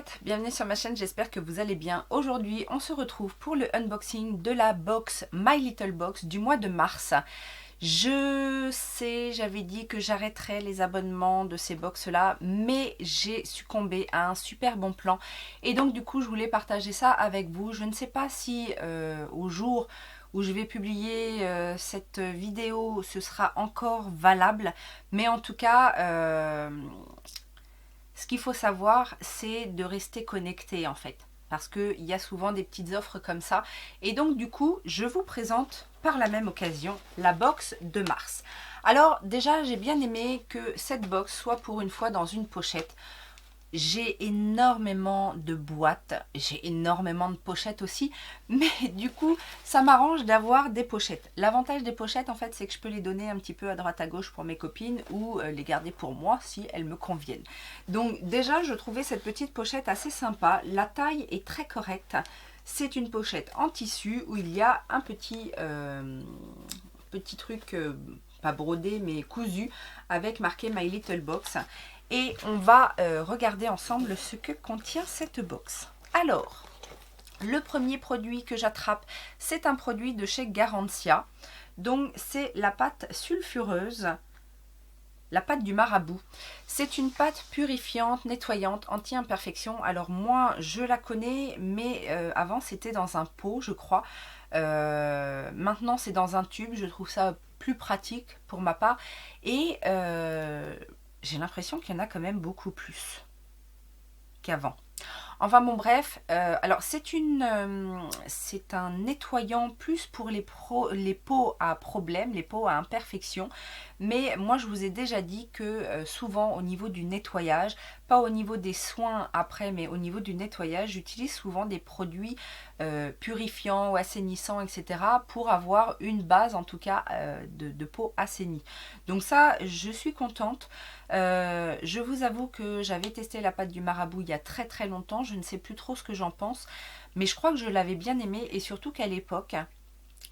chouettes, bienvenue sur ma chaîne, j'espère que vous allez bien. Aujourd'hui, on se retrouve pour le unboxing de la box My Little Box du mois de mars. Je sais, j'avais dit que j'arrêterais les abonnements de ces box-là, mais j'ai succombé à un super bon plan. Et donc du coup, je voulais partager ça avec vous. Je ne sais pas si au jour où je vais publier cette vidéo, ce sera encore valable. Mais en tout cas, ce qu'il faut savoir, c'est de rester connecté en fait. Parce qu'il y a souvent des petites offres comme ça. Et donc du coup, je vous présente par la même occasion la box de mars. Alors déjà, j'ai bien aimé que cette box soit pour une fois dans une pochette. J'ai énormément de boîtes, j'ai énormément de pochettes aussi, mais du coup, ça m'arrange d'avoir des pochettes. L'avantage des pochettes, en fait, c'est que je peux les donner un petit peu à droite à gauche pour mes copines ou les garder pour moi si elles me conviennent. Donc déjà, je trouvais cette petite pochette assez sympa. La taille est très correcte. C'est une pochette en tissu où il y a un petit truc, pas brodé, mais cousu, avec marqué My Little Box. Et on va regarder ensemble ce que contient cette box. Alors, le premier produit que j'attrape, c'est un produit de chez Garantia. Donc, c'est la pâte sulfureuse, la pâte du marabout. C'est une pâte purifiante, nettoyante, anti-imperfection. Alors moi, je la connais, mais avant, c'était dans un pot, je crois. Maintenant, c'est dans un tube. Je trouve ça plus pratique pour ma part. Et j'ai l'impression qu'il y en a quand même beaucoup plus qu'avant. Enfin bon bref, alors c'est un nettoyant plus pour les peaux à problème, les peaux à imperfection. Mais moi je vous ai déjà dit que souvent au niveau du nettoyage, pas au niveau des soins après, mais au niveau du nettoyage, j'utilise souvent des produits purifiants ou assainissants, etc. pour avoir une base en tout cas de peau assainie. Donc ça, je suis contente. Je vous avoue que j'avais testé la pâte du marabout il y a très très longtemps. Je ne sais plus trop ce que j'en pense, mais je crois que je l'avais bien aimée et surtout qu'à l'époque,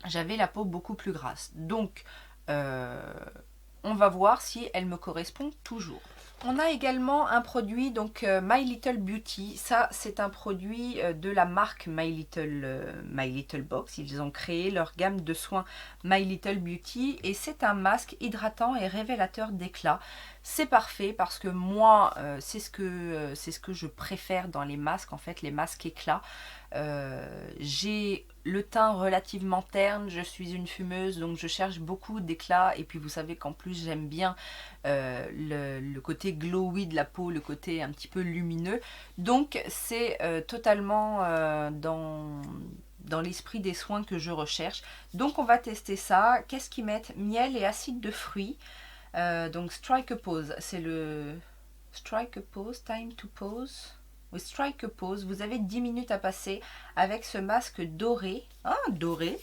j'avais la peau beaucoup plus grasse. Donc, on va voir si elle me correspond toujours. On a également un produit, donc My Little Beauty. Ça, c'est un produit de la marque My Little Box. Ils ont créé leur gamme de soins My Little Beauty. Et c'est un masque hydratant et révélateur d'éclat. C'est parfait parce que moi, c'est ce que je préfère dans les masques, en fait, les masques éclat. J'ai le teint relativement terne, je suis une fumeuse, donc je cherche beaucoup d'éclat. Et puis vous savez qu'en plus j'aime bien le côté glowy de la peau, le côté un petit peu lumineux. Donc c'est totalement dans l'esprit des soins que je recherche. Donc on va tester ça. Qu'est-ce qu'ils mettent? Miel et acide de fruits. Donc strike a pose, c'est le strike a pose, time to pose. Oui, strike a pose, vous avez 10 minutes à passer avec ce masque doré. Ah, doré.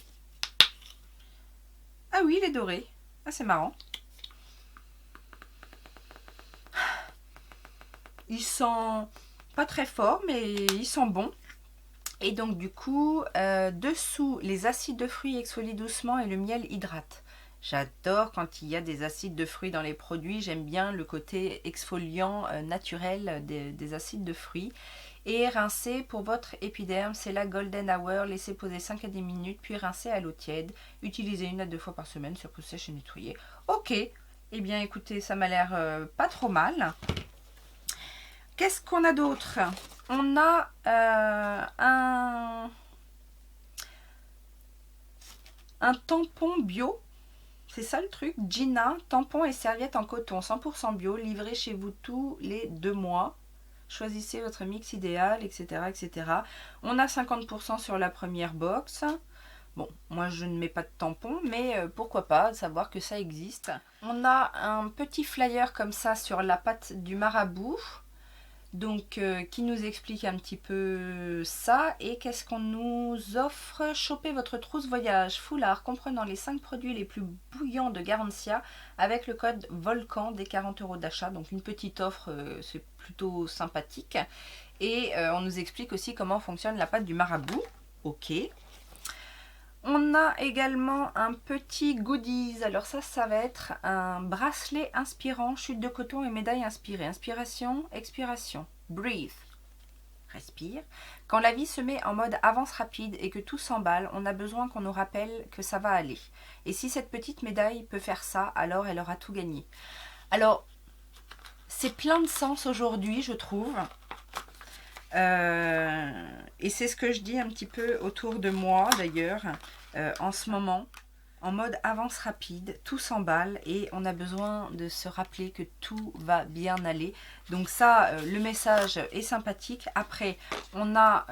Ah oui, il est doré. Ah, c'est marrant. Il sent pas très fort, mais il sent bon. Et donc du coup, dessous, les acides de fruits exfolient doucement et le miel hydrate. J'adore quand il y a des acides de fruits dans les produits. J'aime bien le côté exfoliant naturel des acides de fruits. Et rincer pour votre épiderme, c'est la Golden Hour. Laissez poser 5 à 10 minutes, puis rincer à l'eau tiède. Utilisez 1 à 2 fois par semaine sur peau sèche et nettoyer. Ok, eh bien écoutez, ça m'a l'air pas trop mal. Qu'est-ce qu'on a d'autre? On a un tampon bio. C'est ça le truc, Gina, tampon et serviette en coton 100% bio, livré chez vous tous les 2 mois. Choisissez votre mix idéal, etc. etc. On a 50% sur la première box. Bon, moi je ne mets pas de tampon, mais pourquoi pas, savoir que ça existe. On a un petit flyer comme ça sur la pâte du marabout. Donc qui nous explique un petit peu ça. Et qu'est-ce qu'on nous offre? Chopez votre trousse voyage foulard comprenant les 5 produits les plus bouillants de Garantia avec le code VOLCAN des 40 € d'achat. Donc une petite offre, c'est plutôt sympathique. Et on nous explique aussi comment fonctionne la pâte du marabout. Ok. On a également un petit goodies. Alors ça va être un bracelet inspirant, chute de coton et médaille inspirée. Inspiration, expiration. Breathe. respire. Quand la vie se met en mode avance rapide et que tout s'emballe, on a besoin qu'on nous rappelle que ça va aller. Et si cette petite médaille peut faire ça, alors elle aura tout gagné. Alors, c'est plein de sens aujourd'hui, je trouve. Et c'est ce que je dis un petit peu autour de moi, d'ailleurs, en ce moment. En mode avance rapide, tout s'emballe et on a besoin de se rappeler que tout va bien aller. Donc ça, le message est sympathique. Après, on a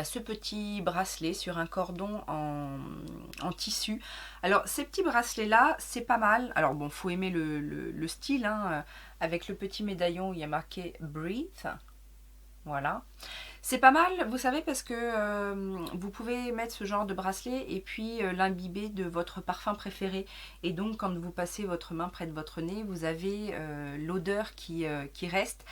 ce petit bracelet sur un cordon en tissu. Alors ces petits bracelets là, c'est pas mal. Alors bon, faut aimer le style, hein, avec le petit médaillon où il y a marqué Breathe. Voilà. C'est pas mal, vous savez, parce que vous pouvez mettre ce genre de bracelet et puis l'imbiber de votre parfum préféré. Et donc, quand vous passez votre main près de votre nez, vous avez l'odeur qui reste.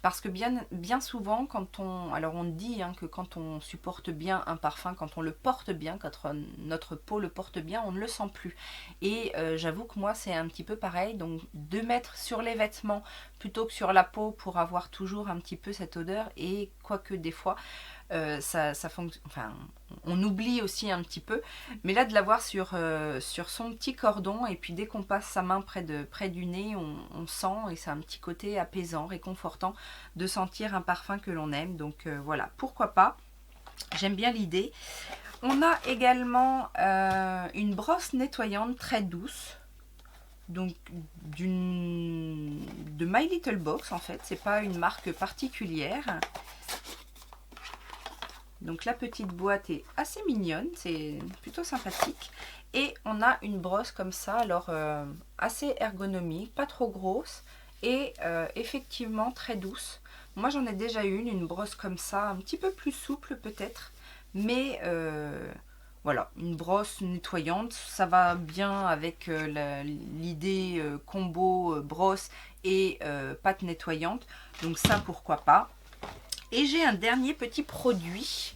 Parce que bien souvent, quand on... Alors, on dit hein, que quand on supporte bien un parfum, quand on le porte bien, quand notre peau le porte bien, on ne le sent plus. Et j'avoue que moi, c'est un petit peu pareil. Donc, de mettre sur les vêtements plutôt que sur la peau pour avoir toujours un petit peu cette odeur. Et quoique des fois, ça fonctionne... Enfin, on oublie aussi un petit peu. Mais là, de l'avoir sur son petit cordon, et puis dès qu'on passe sa main près du nez, on sent, et c'est un petit côté apaisant, réconfortant, de sentir un parfum que l'on aime. Donc voilà, pourquoi pas. J'aime bien l'idée. On a également une brosse nettoyante très douce. Donc de My Little Box en fait, c'est pas une marque particulière. Donc la petite boîte est assez mignonne, c'est plutôt sympathique. Et on a une brosse comme ça, alors assez ergonomique, pas trop grosse et effectivement très douce. Moi j'en ai déjà une brosse comme ça, un petit peu plus souple peut-être, mais voilà, une brosse nettoyante, ça va bien avec l'idée combo brosse et pâte nettoyante, donc ça pourquoi pas. Et j'ai un dernier petit produit,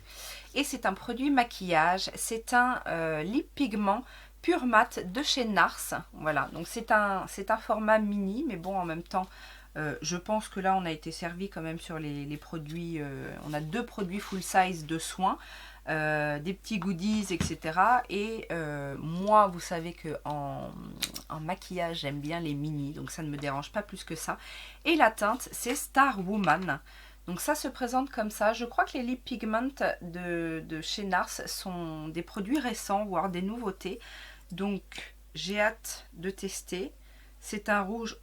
et c'est un produit maquillage, c'est un lip pigment pur mat de chez NARS. Voilà, donc c'est un format mini, mais bon en même temps, je pense que là on a été servi quand même sur les produits, on a 2 produits full size de soins, des petits goodies, etc. Et moi, vous savez que en maquillage, j'aime bien les mini, donc ça ne me dérange pas plus que ça. Et la teinte, c'est Star Woman. Donc ça se présente comme ça. Je crois que les lip pigments de chez NARS sont des produits récents, voire des nouveautés. Donc j'ai hâte de tester. C'est un rouge.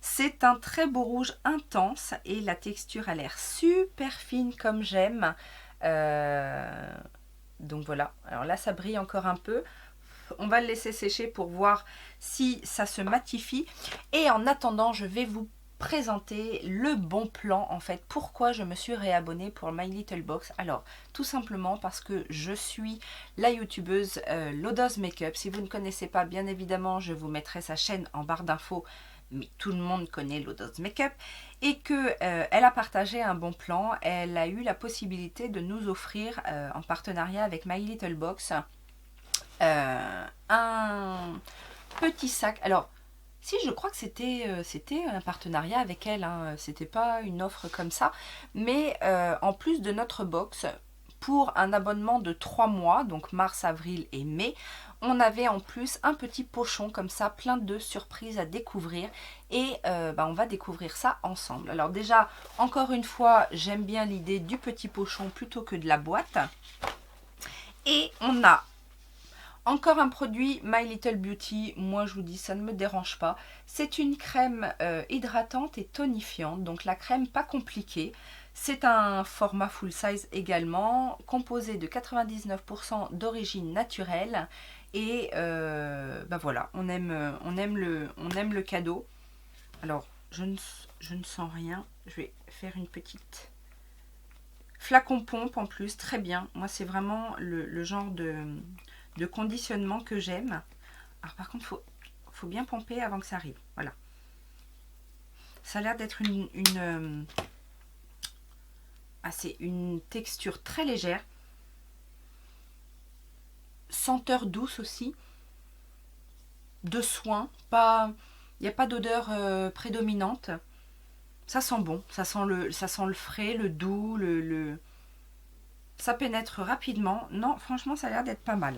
C'est un très beau rouge intense et la texture a l'air super fine comme j'aime. Donc voilà. Alors là, ça brille encore un peu. On va le laisser sécher pour voir si ça se matifie. Et en attendant, je vais vous présenter le bon plan en fait. Pourquoi je me suis réabonnée pour My Little Box? Alors, tout simplement parce que je suis la youtubeuse Lodoz Makeup. Si vous ne connaissez pas, bien évidemment, je vous mettrai sa chaîne en barre d'infos. Mais tout le monde connaît Lodoz Makeup. Et que elle a partagé un bon plan. Elle a eu la possibilité de nous offrir, en partenariat avec My Little Box, un petit sac. Alors, si je crois que c'était un partenariat avec elle, hein, c'était pas une offre comme ça, mais en plus de notre box, pour un abonnement de 3 mois, donc mars, avril et mai, on avait en plus un petit pochon comme ça, plein de surprises à découvrir, et on va découvrir ça ensemble. Alors déjà, encore une fois, j'aime bien l'idée du petit pochon plutôt que de la boîte. Et on a encore un produit My Little Beauty, moi je vous dis ça ne me dérange pas. C'est une crème hydratante et tonifiante, donc la crème pas compliquée. C'est un format full size également, composé de 99% d'origine naturelle. Et voilà, on aime le cadeau. Alors, je ne sens rien, je vais faire une petite... Flacon pompe en plus, très bien. Moi c'est vraiment le genre de conditionnement que j'aime. Alors par contre, faut bien pomper avant que ça arrive. Voilà. Ça a l'air d'être c'est une texture très légère. Senteur douce aussi. De soin. Pas... Il n'y a pas d'odeur prédominante. Ça sent bon, ça sent le frais, le doux, ça pénètre rapidement. Non, franchement, ça a l'air d'être pas mal.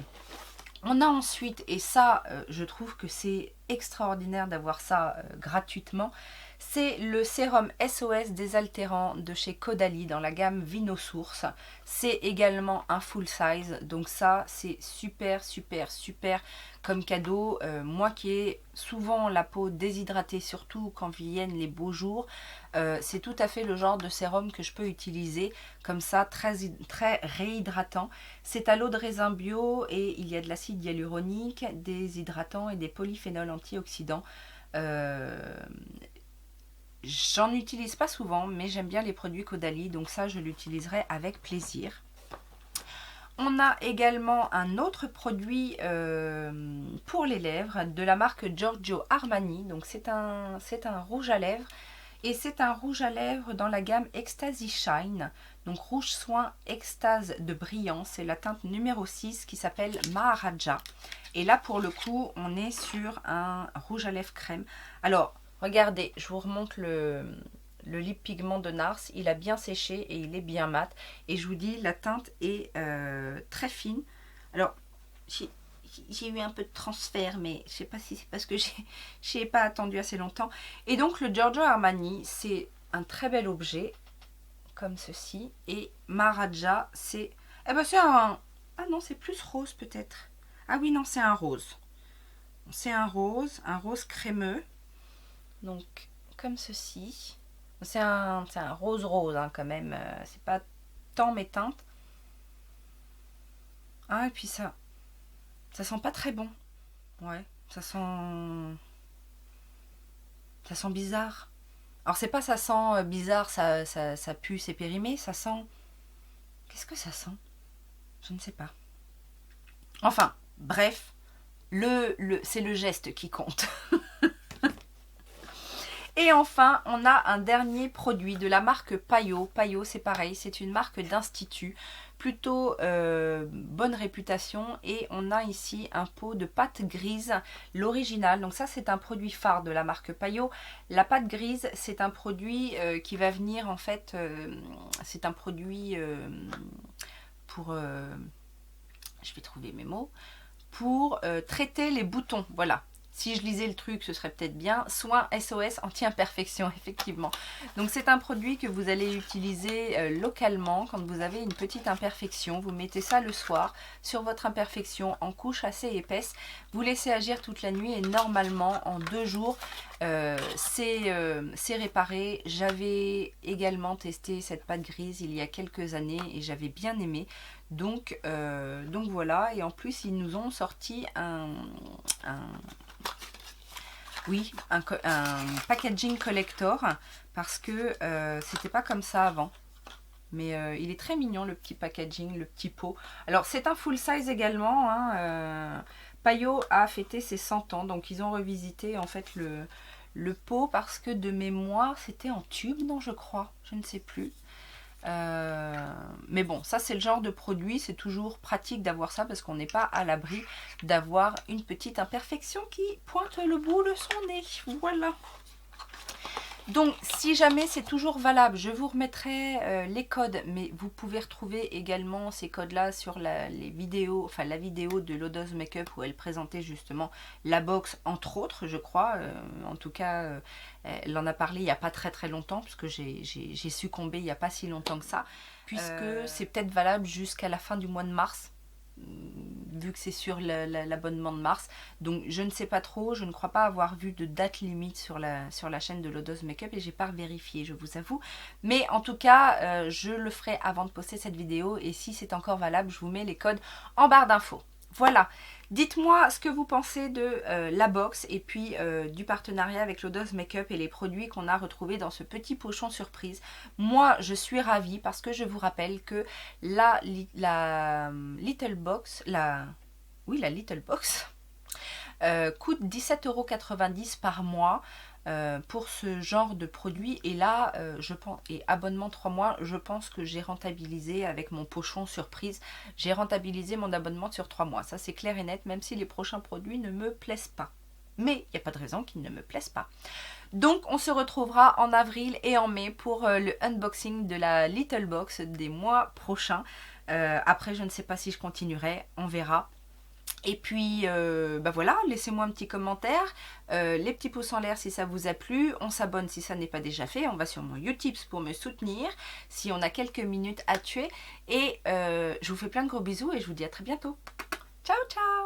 On a ensuite, et ça, je trouve que c'est extraordinaire d'avoir ça gratuitement, c'est le sérum SOS désaltérant de chez Caudalie dans la gamme Vino Source. C'est également un full size, donc ça c'est super super super comme cadeau. Moi qui ai souvent la peau déshydratée, surtout quand viennent les beaux jours, c'est tout à fait le genre de sérum que je peux utiliser comme ça, très, très réhydratant. C'est à l'eau de raisin bio et il y a de l'acide hyaluronique, des hydratants et des polyphénols antioxydants. J'en utilise pas souvent, mais j'aime bien les produits Caudalie, donc ça je l'utiliserai avec plaisir. On a également un autre produit pour les lèvres de la marque Giorgio Armani. Donc c'est un rouge à lèvres. Et c'est un rouge à lèvres dans la gamme Ecstasy Shine. Donc rouge soin extase de brillance. C'est la teinte numéro 6 qui s'appelle Maharaja. Et là pour le coup on est sur un rouge à lèvres crème. Alors regardez, je vous remonte le lip pigment de Nars, il a bien séché et il est bien mat. Et je vous dis, la teinte est très fine. Alors, j'ai eu un peu de transfert, mais je ne sais pas si c'est parce que je n'ai pas attendu assez longtemps. Et donc, le Giorgio Armani, c'est un très bel objet, comme ceci. Et Maharaja, c'est... Eh ben, c'est un... Ah non, c'est plus rose peut-être. Ah oui, non, c'est un rose. C'est un rose crémeux. Donc, comme ceci. C'est un rose hein, quand même. C'est pas tant mes teintes. Ah, et puis ça sent pas très bon. Ouais, ça sent bizarre. Alors, c'est pas ça sent bizarre, ça pue, c'est périmé. Ça sent... Qu'est-ce que ça sent? Je ne sais pas. Enfin, bref, c'est le geste qui compte. Et enfin, on a un dernier produit de la marque Payot. Payot, c'est pareil, c'est une marque d'institut, plutôt bonne réputation. Et on a ici un pot de pâte grise, l'original. Donc ça, c'est un produit phare de la marque Payot. La pâte grise, c'est un produit qui va venir en fait, c'est un produit pour... je vais trouver mes mots. Pour traiter les boutons, voilà. Si je lisais le truc, ce serait peut-être bien. Soin SOS anti-imperfection, effectivement. Donc c'est un produit que vous allez utiliser localement quand vous avez une petite imperfection. Vous mettez ça le soir sur votre imperfection en couche assez épaisse. Vous laissez agir toute la nuit et normalement en 2 jours, c'est réparé. J'avais également testé cette pâte grise il y a quelques années et j'avais bien aimé. Donc voilà, et en plus ils nous ont sorti un packaging collector parce que c'était pas comme ça avant. Mais il est très mignon le petit packaging, le petit pot. Alors c'est un full size également. Hein, Payot a fêté ses 100 ans, donc ils ont revisité en fait le pot parce que de mémoire c'était en tube, non je crois, je ne sais plus. Mais bon, ça c'est le genre de produit, c'est toujours pratique d'avoir ça parce qu'on n'est pas à l'abri d'avoir une petite imperfection qui pointe le bout de son nez. Voilà. Donc si jamais c'est toujours valable, je vous remettrai les codes, mais vous pouvez retrouver également ces codes là sur les vidéos, enfin la vidéo de Lodos Makeup où elle présentait justement la box entre autres, je crois. En tout cas elle en a parlé il n'y a pas très longtemps puisque j'ai succombé il n'y a pas si longtemps que ça, puisque c'est peut-être valable jusqu'à la fin du mois de mars, vu que c'est sur l'abonnement de mars. Donc je ne sais pas trop, je ne crois pas avoir vu de date limite sur la chaîne de Lodos Makeup et j'ai pas vérifié, je vous avoue. Mais en tout cas, je le ferai avant de poster cette vidéo et si c'est encore valable, je vous mets les codes en barre d'infos. Voilà, dites-moi ce que vous pensez de la box et puis du partenariat avec Lodos Makeup et les produits qu'on a retrouvés dans ce petit pochon surprise. Moi, je suis ravie parce que je vous rappelle que la Little Box, la Little Box coûte 17,90 € par mois. Pour ce genre de produit et là je pense, et abonnement 3 mois, je pense que j'ai rentabilisé avec mon pochon surprise, j'ai rentabilisé mon abonnement sur 3 mois, ça c'est clair et net, même si les prochains produits ne me plaisent pas. mais il n'y a pas de raison qu'ils ne me plaisent pas. Donc on se retrouvera en avril et en mai pour le unboxing de la Little Box des mois prochains. Après, je ne sais pas si je continuerai, on verra. Et puis, bah voilà, laissez-moi un petit commentaire, les petits pouces en l'air si ça vous a plu, on s'abonne si ça n'est pas déjà fait, on va sur mon Utips pour me soutenir, si on a quelques minutes à tuer. Et je vous fais plein de gros bisous et je vous dis à très bientôt. Ciao, ciao!